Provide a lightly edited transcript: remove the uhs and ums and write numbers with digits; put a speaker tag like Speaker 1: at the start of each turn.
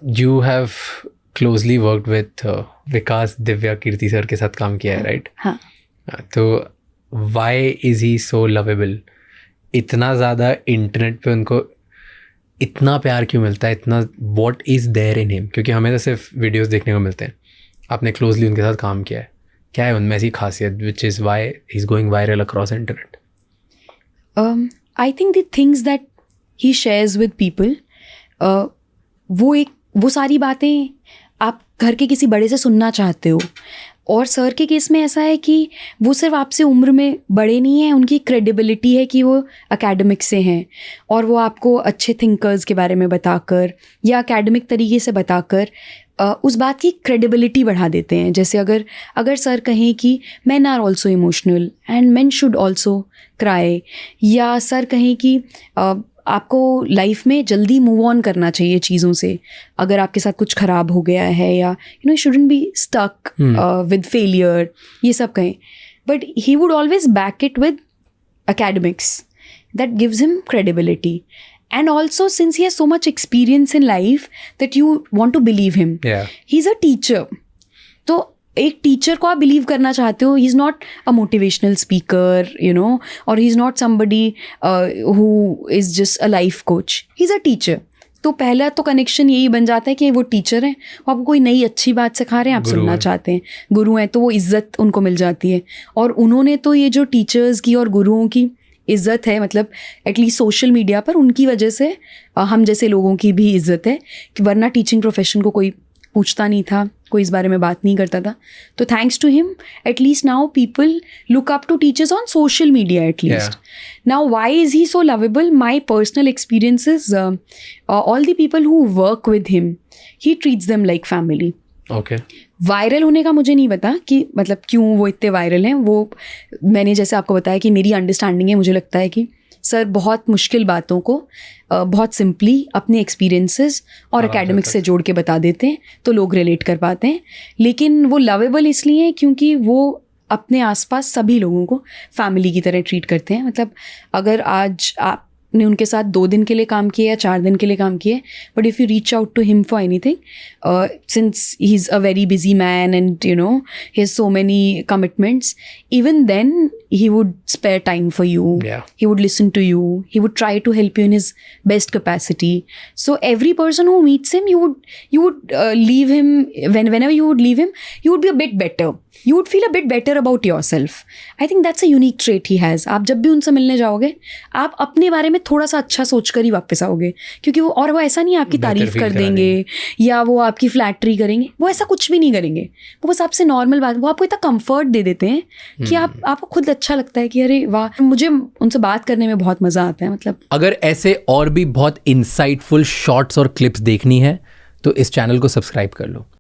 Speaker 1: You have closely worked with Vikas Divya Kirti sir के साथ काम किया है, राइट?
Speaker 2: हाँ.
Speaker 1: तो why is he so lovable? इतना ज़्यादा इंटरनेट पे उनको इतना प्यार क्यों मिलता है, इतना what is there in him? क्योंकि हमें तो सिर्फ वीडियोस देखने को मिलते हैं. आपने क्लोजली उनके साथ काम किया है, क्या है उनमें ऐसी खासियत which is why he's going viral across internet?
Speaker 2: I think the things that he shares with people, वो सारी बातें आप घर के किसी बड़े से सुनना चाहते हो. और सर के केस में ऐसा है कि वो सिर्फ आपसे उम्र में बड़े नहीं हैं, उनकी क्रेडिबिलिटी है कि वो एकेडमिक से हैं और वो आपको अच्छे थिंकर्स के बारे में बताकर या एकेडमिक तरीके से बताकर उस बात की क्रेडिबिलिटी बढ़ा देते हैं. जैसे अगर सर कहें कि men are also emotional and men should also cry, या सर कहें कि आपको लाइफ में जल्दी मूव ऑन करना चाहिए चीज़ों से, अगर आपके साथ कुछ ख़राब हो गया है, या you shouldn't be stuck with failure, ये सब कहें. But he would always back it with academics. That gives him credibility. And also, since he has so much experience in life that you want to believe him.
Speaker 1: Yeah.
Speaker 2: He's a teacher. तो एक teacher को आप believe करना चाहते हो. He is not a motivational speaker, और he is not somebody who is just a life coach. He is a teacher. तो पहला तो कनेक्शन यही बन जाता है कि वो टीचर हैं, वो आपको कोई नई अच्छी बात सिखा रहे हैं, आप सुनना चाहते हैं. गुरु हैं तो वो इज़्ज़त उनको मिल जाती है. और उन्होंने तो ये जो टीचर्स की और गुरुओं की इज़्ज़त है, मतलब एटलीस्ट सोशल मीडिया पर उनकी वजह से हम जैसे लोगों की भी इज़्ज़त है, कि वरना टीचिंग प्रोफेशन को कोई पूछता नहीं था, कोई इस बारे में बात नहीं करता था. तो thanks to him at least now people look up to teachers on social media at least. Now why is he so lovable? My personal experiences, all the people who work with him, he treats them like family.
Speaker 1: Okay.
Speaker 2: Viral होने का मुझे नहीं पता कि मतलब क्यों वो इतने वायरल हैं. वो मैंने जैसे आपको बताया कि मेरी अंडरस्टैंडिंग है, मुझे लगता है कि सर बहुत मुश्किल बातों को बहुत सिंपली अपने एक्सपीरियंसेस और एकेडमिक्स से जोड़ के बता देते हैं, तो लोग रिलेट कर पाते हैं. लेकिन वो लवेबल इसलिए हैं क्योंकि वो अपने आसपास सभी लोगों को फैमिली की तरह ट्रीट करते हैं. मतलब अगर आज आपने उनके साथ 2 दिन के लिए काम किया या 4 दिन के लिए काम किया, but if you reach out to him for anything, since he is a very busy man and he has so many commitments, even then he would spare time for you.
Speaker 1: Yeah.
Speaker 2: He would listen to you. He would try to help you in his best capacity. So every person who meets him, you would leave him, whenever you would leave him, you would be a bit better. You would feel a bit better about yourself. I think that's a unique trait he has. आप जब भी उनसे मिलने जाओगे, आप अपने बारे में थोड़ा सा अच्छा सोच कर ही वापस आओगे, क्योंकि वो ऐसा नहीं आपकी तारीफ कर देंगे या वो आपकी फ्लैटरी करेंगे. वो ऐसा कुछ भी नहीं करेंगे. वो बस आपसे नॉर्मल बात, वो आपको इतना कंफर्ट दे देते हैं कि आपको खुद अच्छा लगता है कि अरे वाह, मुझे उनसे बात करने में बहुत मज़ा आता है. मतलब
Speaker 1: अगर ऐसे और भी बहुत इंसाइटफुल शॉर्ट्स और क्लिप्स देखनी है तो इस चैनल को सब्सक्राइब कर लो.